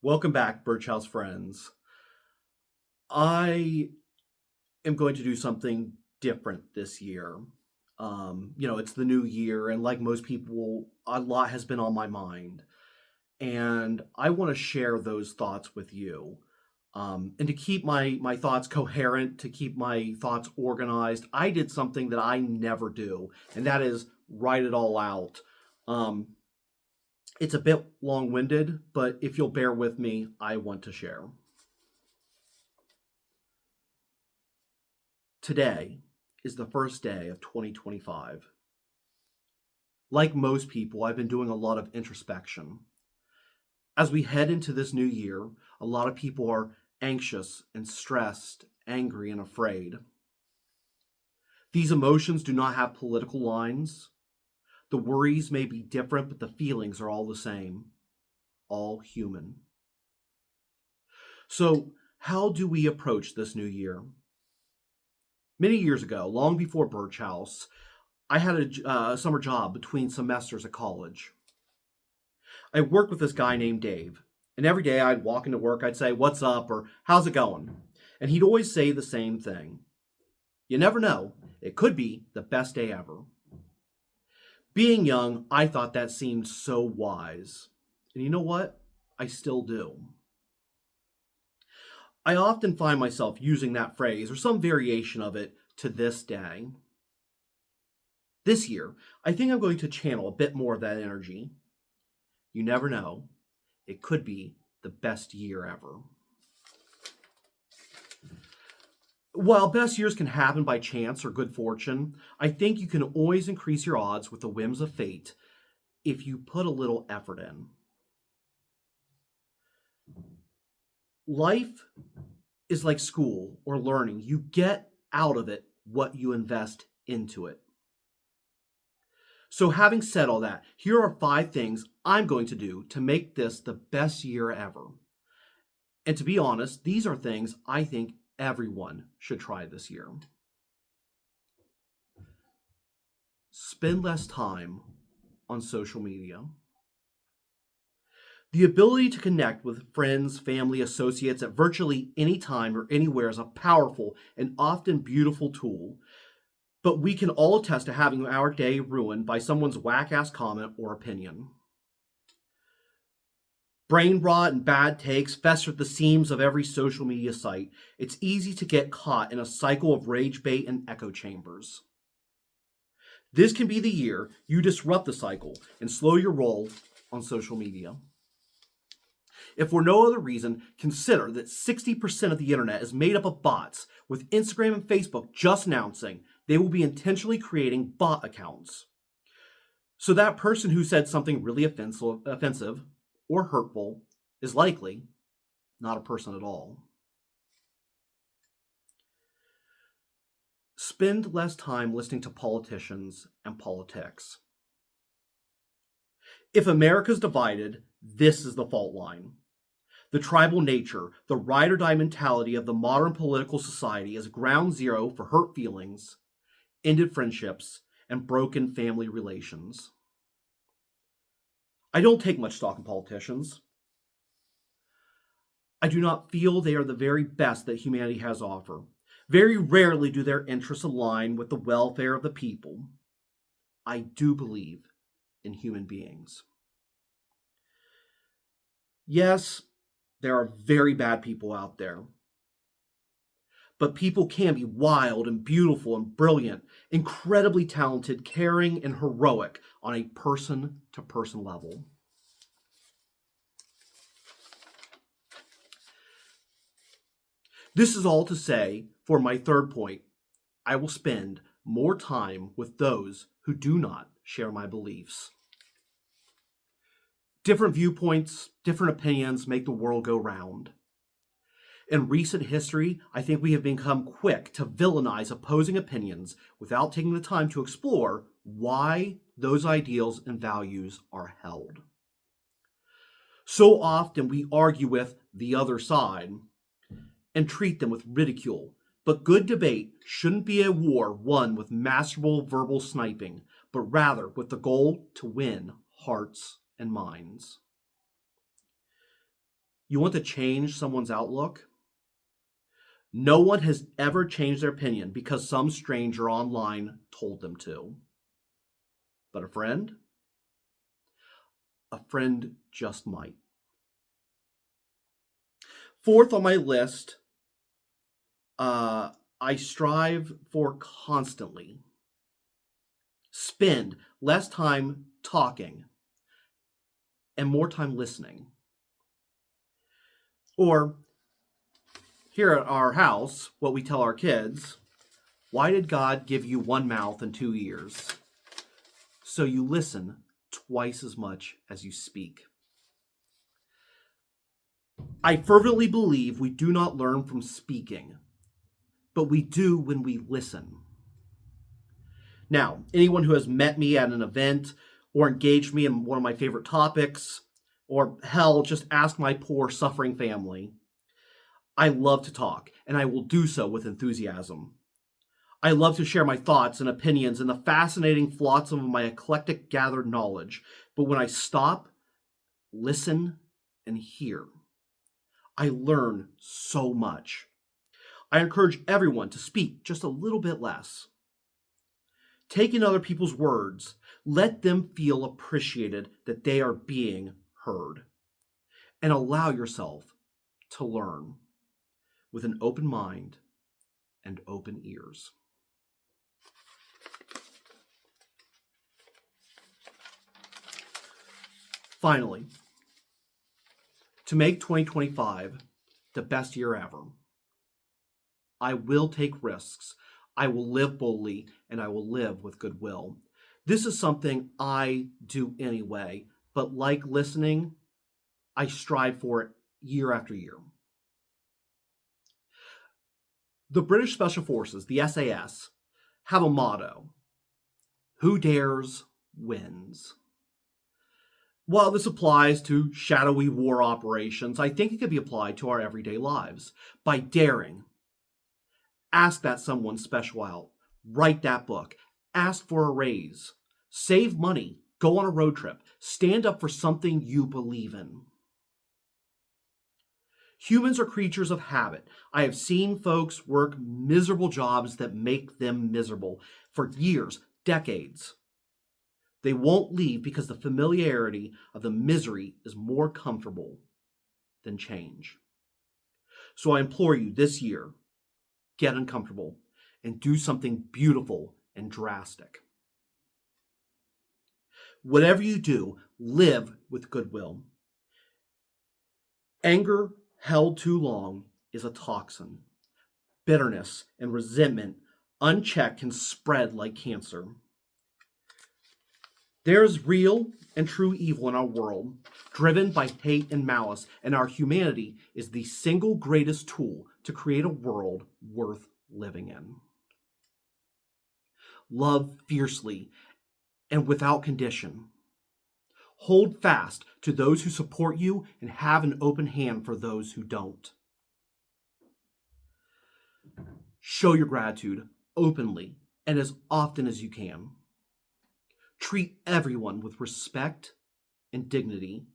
Welcome back, Birchouse friends. I am going to do something different this year. It's the new year, and like most people, a lot has been on my mind. And I want to share those thoughts with you. And to keep my thoughts coherent, to keep my thoughts organized, I did something that I never do, and that is write it all out. Um, it's a bit long winded, but if you'll bear with me, I want to share. Today is the first day of 2025. Like most people, I've been doing a lot of introspection. As we head into this new year, a lot of people are anxious and stressed, angry and afraid. These emotions do not have political lines. The worries may be different, but the feelings are all the same, all human. So, how do we approach this new year? Many years ago, long before Birchhouse, I had a summer job between semesters at college. I worked with this guy named Dave, and every day I'd walk into work, I'd say, "What's up?" or "How's it going?" And he'd always say the same thing: "You never know, it could be the best day ever." Being young, I thought that seemed so wise. And you know what? I still do. I often find myself using that phrase or some variation of it to this day. This year, I think I'm going to channel a bit more of that energy. You never know. It could be the best year ever. While best years can happen by chance or good fortune, I think you can always increase your odds with the whims of fate if you put a little effort in. Life is like school or learning. You get out of it what you invest into it. So, having said all that, here are 5 things I'm going to do to make this the best year ever. And to be honest, these are things I think everyone should try this year. Spend less time on social media. The ability to connect with friends, family, associates at virtually any time or anywhere is a powerful and often beautiful tool. But we can all attest to having our day ruined by someone's whack ass comment or opinion. Brain rot and bad takes fester at the seams of every social media site. It's easy to get caught in a cycle of rage bait and echo chambers. This can be the year you disrupt the cycle and slow your roll on social media. If for no other reason, consider that 60% of the internet is made up of bots, with Instagram and Facebook just announcing they will be intentionally creating bot accounts. So that person who said something really offensive or hurtful is likely not a person at all. Spend less time listening to politicians and politics. If America's divided, this is the fault line. The tribal nature, the ride or die mentality of the modern political society is ground zero for hurt feelings, ended friendships, and broken family relations. I don't take much stock in politicians. I do not feel they are the very best that humanity has to offer. Very rarely do their interests align with the welfare of the people. I do believe in human beings. Yes, there are very bad people out there. But people can be wild and beautiful and brilliant, incredibly talented, caring, and heroic on a person to person level. This is all to say, for my third point, I will spend more time with those who do not share my beliefs. Different viewpoints, different opinions make the world go round. In recent history, I think we have become quick to villainize opposing opinions without taking the time to explore why those ideals and values are held. So often we argue with the other side and treat them with ridicule, but good debate shouldn't be a war won with masterful verbal sniping, but rather with the goal to win hearts and minds. You want to change someone's outlook? No one has ever changed their opinion because some stranger online told them to. But a friend? A friend just might. Fourth on my list, I strive for constantly. Spend less time talking and more time listening. Or here at our house, what we tell our kids, why did God give you one mouth and 2 ears? So you listen twice as much as you speak. I fervently believe we do not learn from speaking, but we do when we listen. Now, anyone who has met me at an event or engaged me in one of my favorite topics, or hell, just ask my poor suffering family, I love to talk, and I will do so with enthusiasm. I love to share my thoughts and opinions and the fascinating flotsam of my eclectic gathered knowledge. But when I stop, listen, and hear, I learn so much. I encourage everyone to speak just a little bit less. Take in other people's words. Let them feel appreciated that they are being heard. And allow yourself to learn with an open mind and open ears. Finally, to make 2025 the best year ever, I will take risks, I will live boldly, and I will live with goodwill. This is something I do anyway, but like listening, I strive for it year after year. The British Special Forces, the SAS, have a motto: who dares wins. While this applies to shadowy war operations, I think it could be applied to our everyday lives. By daring, ask that someone special out, write that book, ask for a raise, save money, go on a road trip, stand up for something you believe in. Humans are creatures of habit. I have seen folks work miserable jobs that make them miserable for years, decades. They won't leave because the familiarity of the misery is more comfortable than change. So I implore you this year, get uncomfortable and do something beautiful and drastic. Whatever you do, live with goodwill. Anger held too long is a toxin. Bitterness and resentment unchecked can spread like cancer. There is real and true evil in our world, driven by hate and malice, and our humanity is the single greatest tool to create a world worth living in. Love fiercely and without condition. Hold fast to those who support you and have an open hand for those who don't. Show your gratitude openly and as often as you can. Treat everyone with respect and dignity,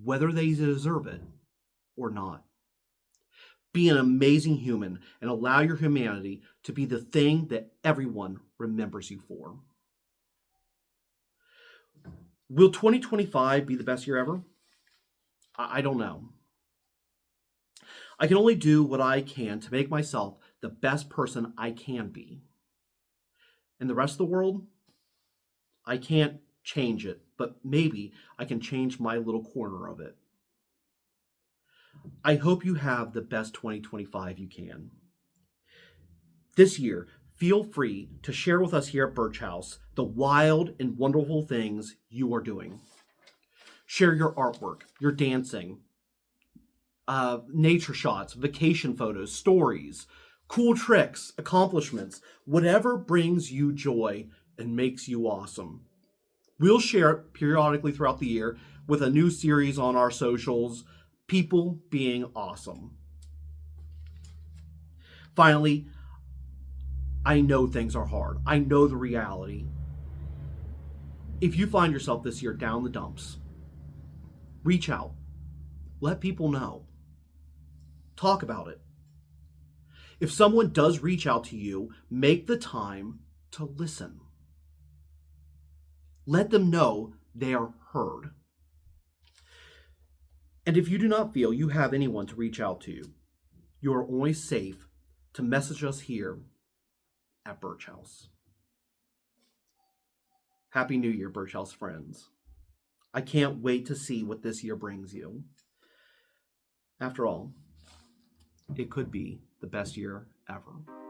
whether they deserve it or not. Be an amazing human and allow your humanity to be the thing that everyone remembers you for. Will 2025 be the best year ever? I don't know. I can only do what I can to make myself the best person I can be. And the rest of the world, I can't change it, but maybe I can change my little corner of it. I hope you have the best 2025 you can. This year, feel free to share with us here at Birchouse the wild and wonderful things you are doing. Share your artwork, your dancing, nature shots, vacation photos, stories, cool tricks, accomplishments, whatever brings you joy and makes you awesome. We'll share it periodically throughout the year with a new series on our socials, People Being Awesome. Finally, I know things are hard. I know the reality. If you find yourself this year down the dumps, reach out, Let people know. Talk about it. If someone does reach out to you, make the time to listen. Let them know they are heard. And if you do not feel you have anyone to reach out to, you are always safe to message us here at Birchouse. Happy New Year, Birchouse friends. I can't wait to see what this year brings you. After all, it could be the best year ever.